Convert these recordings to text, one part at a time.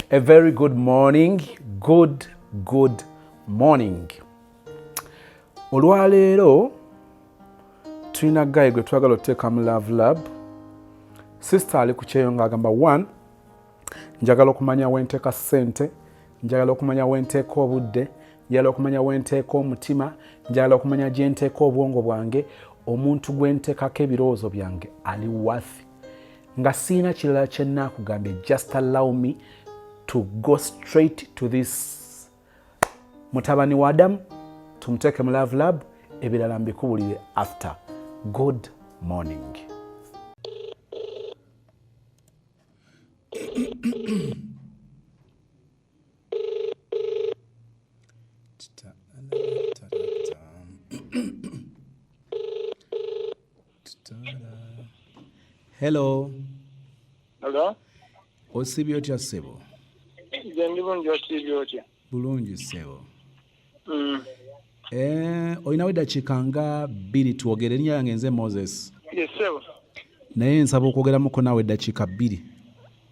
A very good morning. Good morning. Olwaleero tulina guy gwe twagala oteeka mu Love Lab. Sister ali ku kyeyo ng'agamba 1 njagala okumanya wenteeka ssente, njagala okumanya wenteeka obudde, njagala okumanya wenteeka omutima, njagala okumanya gye nteeka obwongo bwange, omuntu gwe nteekako ebirowoozo byange ali wafi. Nga siina kirala kye nnaakugambye, just allow me to go straight to this mutabani wa Adamu, tumuteeke mu Love Lab, ebirala mbikubulire after. Good morning. Hello. Hello? Osibye otya ssebo? Ndi bulungi osibye otya? Bulungi ssebo. Olinawo eddakiika nga 2 twogere. Erinnya lyange nze Moses. Yes, ssebo. Naye nsaba okwogeramuko naawe eddakiika 2.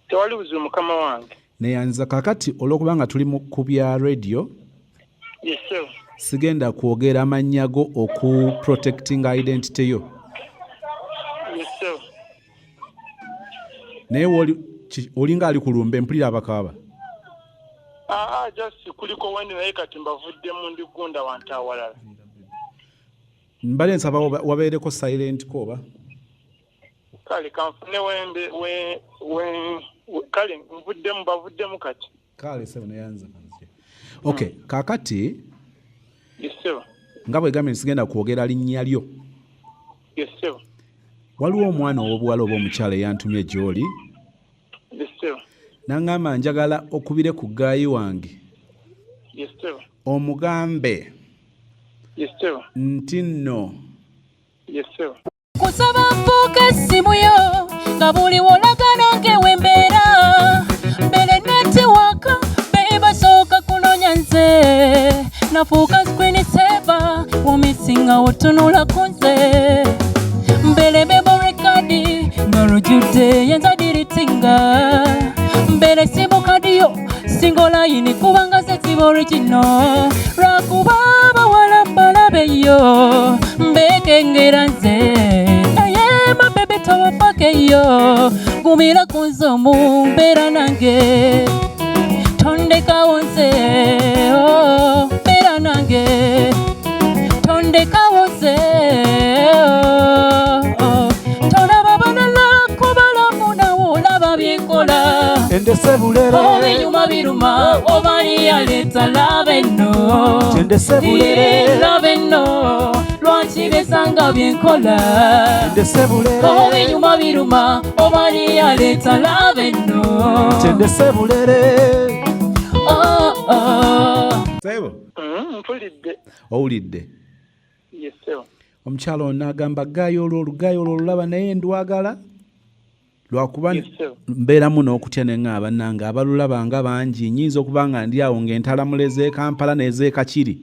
Tewali buzibu mukama wange. Neyanza kakati olw'okuba nga tuli ku bya radio. Yes, ssebo. Sigenda kwogera amannya go oku protecting identity yo. Yes, ssebo. Naye olinga ali ku lumbe mpulira abakaaba. Just kuliko wendi naye kati mbavuddemu ndi gunda wantu awalala. Mbale nsaba wabeereko silent koba. Kale kanfune kale bavuddemu kati. Kale sebo neyanza kanze. Okay, kakati. Yes, sebo. Nga bwe gambye sigenda kwogera linnya lyo. Yes, sebo. Waliwo omwana ow'obuwala oba omukyala eyantumye gy'oli. Yes, sebo. Nangamba njagala okubire ku gaayi wange. Yes, sebo. Omugambe. Yes, sebo. Nti nno. Yes, sebo. Kusaba mpuuka essimu yo nga buli wolagana ng'ewembeera mbere netiwaka beebasooka kunoonya nze nafuuka screen saver womisinga otunula ku nze mbere memory card nga lujjudde yenza diritinga mbere simu kadi yo single line kubanga ze siba original lwakuba abawala mbalabe yo mbekengera nze bebe tobapake yo gumira kunze omumbera nange tondekawo nze mbera nange tondekawo nze tolaba balala kubalamu nawo olaba byenkola endese bulere obinyuma biruma obani yaleeta lave nno endese bulere lave nno lwaki besanga byenkola endese bulere obinyuma biruma obani yaleeta lave nno endese bulere sebo mpulidde. Owulidde? Yes, sebo. Omukyala ono agamba gaayo olwo olulaba naye ndwagala lwakuba mbeeramu n'okutya neŋŋaaba nange abalulaba nga bangi nnyinza okuba nga ndi awo ng'entalamula ez'Ekampala n'ez'Ekakiri.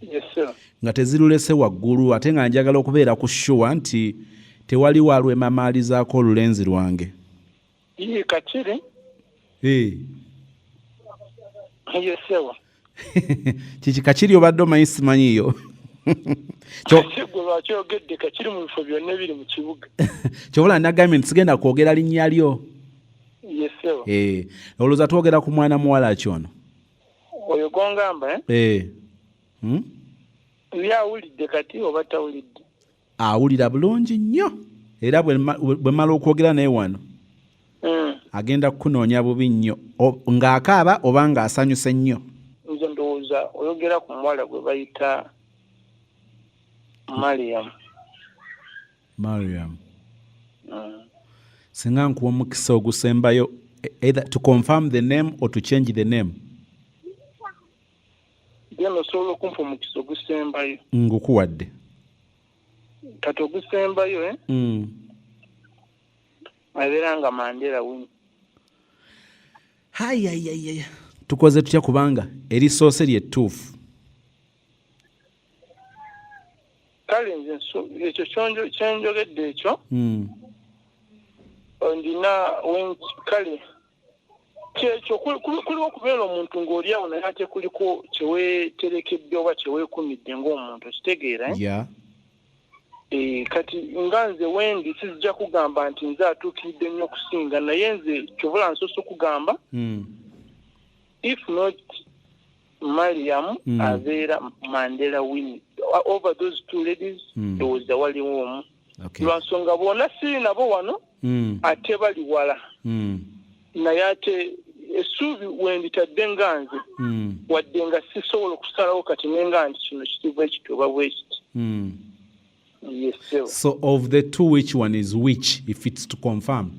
Yes, sebo. Nga tezirulese waggulu ate nga njagala okubeera ku shuwa nti tewali walwemamaalizaako olulenzi lwange. Ye Kakiri? Yes, sebo. Kiki Kakiri obadde omanyi simanyiyo? Lwaki ogedde Kakiri mu bifo byonna ebiri mu kibuga. Kyobula nagambye nti sigenda kwogera linnya lyo. Yes, sebo. Olowooza twogera ku mwana muwala ki ono? Oyo gwongamba awulidde kati oba tawulidde? Awulira bulungi nnyo era bwe mmala okwogera naye wano agenda kukunoonya bubi nnyo ng'akaaba oba ng'asanyuse nnyo. Nze ndowooza oyogera ku muwala gwe bayita Mariam. Singa nkuwa omukisa ogusembayo either to confirm the name or to change the name. Byano osobola okumpa omukisa ogusembayo. Ngukuwadde. Kati ogusembayo abeera nga Mandela wini. Hayayayaya. Tukoze tutya kubanga erisoose lyettuufu. Kale nze ekyo kyenjogedde ekyo ndina kale kyekyo kuliwo okubeera omuntu ng'oli awo naye ate kuliko kyeweeterekedde oba kyeweekumidde ng'omuntu okitegeera yeah. Kati nga nze wendi sizija kugamba nti nze atuukiridde nnyo okusinga naye nze kyovula nsoose okugamba if not Mariam abeera Mandela Winnie over those two ladies ndowooza waliwo omu lwansonga bona siri nabo wano ate bali wala naye ate essuubi wenditadde nga nze wadde nga sisobola okusalawo kati nenga nti kino kitiibwa ekiti oba bwe kiti. Yes, sir. So of the two, which one is which, if it's to confirm?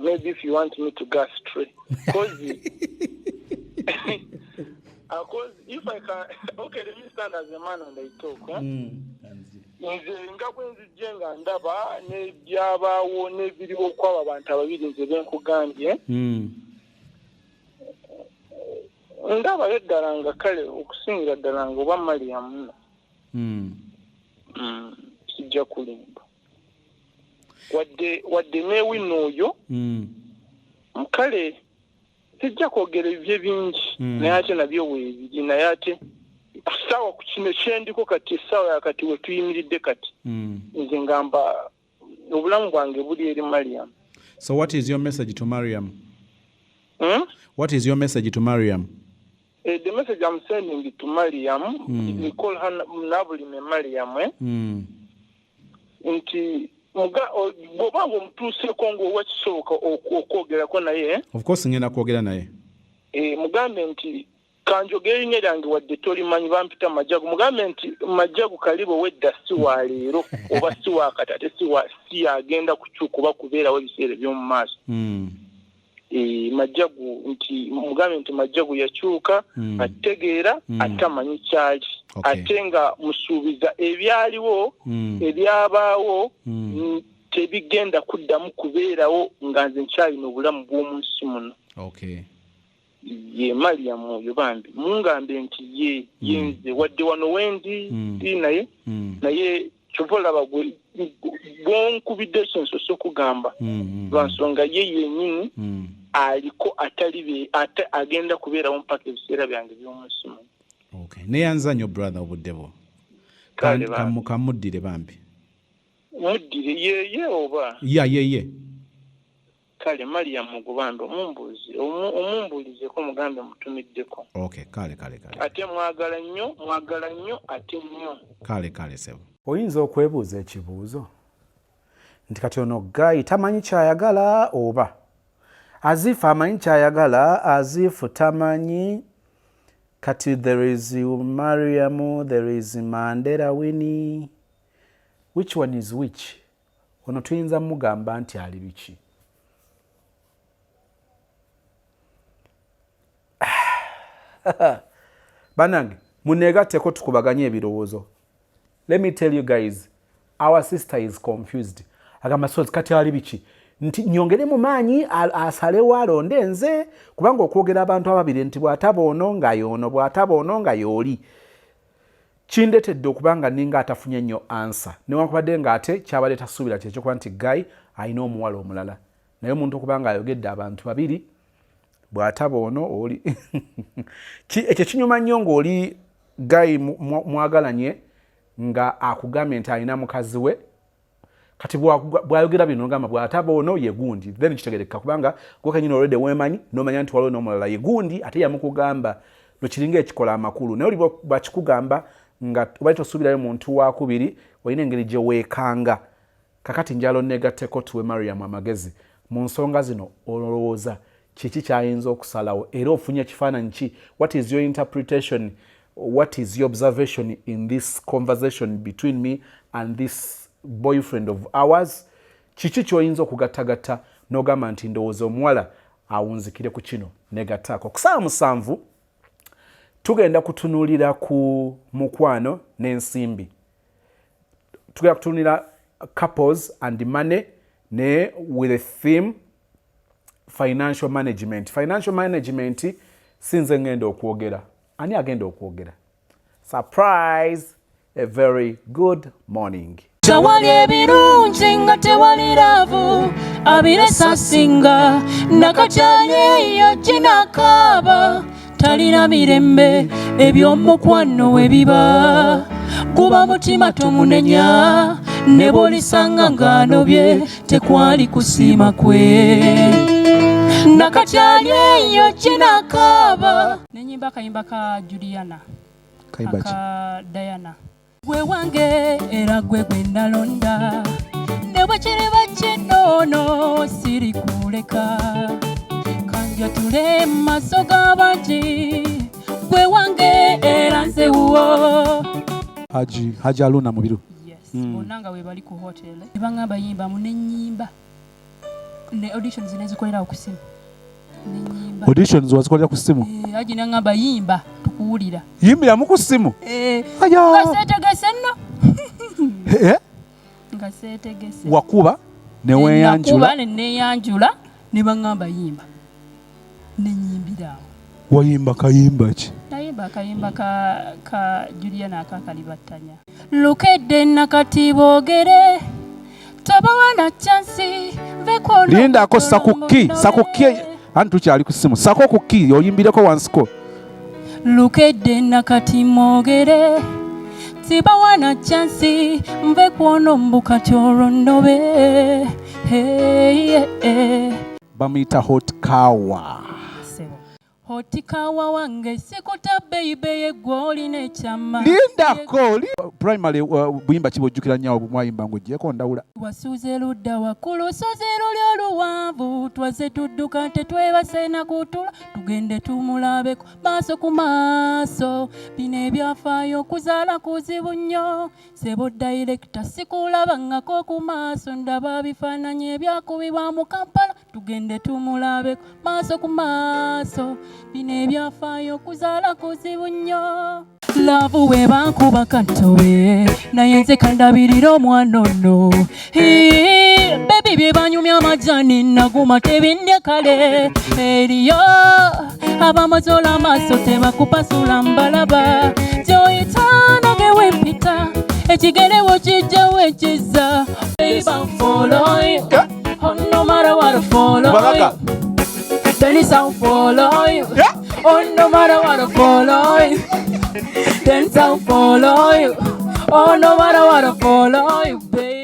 Maybe if you want me to go straight. Because if I can, okay, let me stand as a man and I talk. Nze nga bwe nzijje nga ndaba n'ebyabaawo n'ebiriwo kwabo abantu ababiri nze benkugambye ndabayo ddala nga kale okusingira ddala nga oba Mariam sijja kulimba wadde neewina oyo kale sijja kwogera ebyo bingi naye ate nabyo weebiri naye ate kusaawa ku kino kyendiko kati essaawa yakati we tuyimiridde kati nze ngamba obulamu bwange buli eri Mariam. So what is your message to Mariam? What is your message to Mariam? The message I'm sending to Mariam, we call her Nabulime Mariam, nti bw'oba omutuuseeko ng'owa kisoboka okwogerako naye. Of course ngenda kwogera naye. Mugambe nti kanjogera erinnya lyange wadde tolimanyi bampita Majagu. Mugambe nti Majagu kalibo wedda si wa leero oba si wa kati ate si agenda kukyuka oba kubeerawo ebiseera by'omu maaso. Majagu nti mugambe nti Majagu yakyuka ategeera atamanyi kyali ate nga musuubiza ebyaliwo ebyabaawo tebigenda kuddamu kubeerawo nga nze nkyalina obulamu bw'omu nsi muno. Ye Mariam oyo bambi mungambe nti ye nze wadde wano wendi naye kyova olaba bwonkubidde ekinsoose okugamba lwansonga ye yennyini aliko ate agenda kubeerawo mpaka ebiseera byange by'omunsi muno. Neyanza nnyo brother obudde bwo kamuddire bambi muddire ye oba ye kale Mariam ogubambe omumbuulizeko mugambe mutumiddeko. Kale ate mwagala nnyo ate nnyo kale sebo. Oyinza okwebuuza ekibuuzo nti kati ono Guy tamanyi kyayagala oba azifu amanyi kyayagala azifu tamanyi. Kati there is Mariam, there is Mandela Winnie. Which one is which? Ono tuyinza mugamba nti ali biki? Banange muneegatteko tukubaganye ebirowoozo. Let me tell you guys, our sister is confused. Agamba sozi kati ali biki? Nti nyongere mu maanyi asalewo alonde nze kubanga okwogera abantu ababiri nti bw'ataba ono nga y'ono bw'ataba ono nga y'oli kindetedde okubanga ninga atafunye nnyo ansa newankubadde nga ate kyabadde tasuubira kyekyokuba nti Guy alina omuwala omulala naye omuntu okubanga ayogedde abantu babiri bw'ataba ono oli ekyo kinyuma nnyo ng'oli Guy mwagalanye nga akugambye nti alina mukazi we kati bwayogera bino ngamba bw'ataba ono ye gundi then kitegerekeka kubanga gwe kanyini already weemanyi n'omanya nti waliwo n'omulala ye gundi ate yamukugamba nokiringa ekikola amakulu naye oli bwakikugamba nga obali tosuubirayo muntu wakubiri olina engeri gye weekanga kakati njalo negatteko tuwe Mariam amagezi mu nsonga zino olowooza kiki kyayinza okusalawo era ofunye ekifaananyi ki? What is your interpretation? What is your observation in this conversation between me and this boyfriend of ours? Kiki kyoyinza okugattagatta n'ogamba nti ndowooza omuwala awunzikire ku kino negattaako? Ku 7 tugenda kutunuulira ku mukwano n'ensimbi. Tugenda kutunuulira couples and money ne with a theme financial management. Financial management sinze ngenda okwogera. Ani agenda okwogera? Surprise! A very good morning. tewali ebirungi nga tewali laavu abiresa singa nakakyali eyo ginakaaba talina mirembe ebyomukwano we biba guba mutima tomunenya ne bw'olisanga ng'anobye tekwali kusiima kwe nakakyali eyo ginakaaba nenyimba akayimba ka Juliana aka Diana gwe wange era gwe gwe nalonda ne bwe kiriba kinoono siri kuleka kanjatule mu maaso g'abangi gwe wange era nze wuwo Haji Aluna Mubiru. Bonna nga we bali ku hotel ne baŋŋamba yimbamu n'ennyimba ne auditions nezikolera ku ssimu n'ennyimba Auditions wazikolera ku ssimu? Haji n'aŋŋamba yimba tukuwulira yimbiramu ku ssimu? nga seetegese nno nga seetegese wakuba ne weeyanjula ne neeyanjula ne baŋŋamba yimba n'ennyimbiraawo. Wayimba kayimba ki? Nayimba akayimba ka Juliana akakalibattanya lukedde nakati boogere tobawana chansi vekono lindako sakuki anti tukyali ku ssimu sako kuki oyimbireko wansiko lukedde nakati mwogere tibawana chansi nve kuono mbukati olwondobe bamuyita hot kawa. Hotikawa wange sikuta baby egwoli ne chama lindako primary buyimba kibojjukira nnyo mwayimba ng'ogyeko ndawula wasuze ludda waggulu sozi luli oluwanvu twaze tudduka tetwebase na kutula tugende tumulabeko maaso ku maaso bino ebyafaayo okuzaala kuzibu nnyo sebo director sikulabangako ku maaso ndaba bifaananyi ebyakubibwa mu Kampala tugende tumulabeko maaso ku maaso bino ebyafaayo okuzaala kuzibu nnyo laavu bwe bankuba katobe naye nze kandabirira omwana ono bebi bye banyumya amajani naguma tebindya kale eriyo abamozola amaaso tebakupasula mbalaba gyoyitaana gewempita ekigerewo kijjawo ekiza no matter what I follow then it's how follow you. Oh, no matter what I follow you, then it's how follow you. Oh, no matter what I follow you, baby.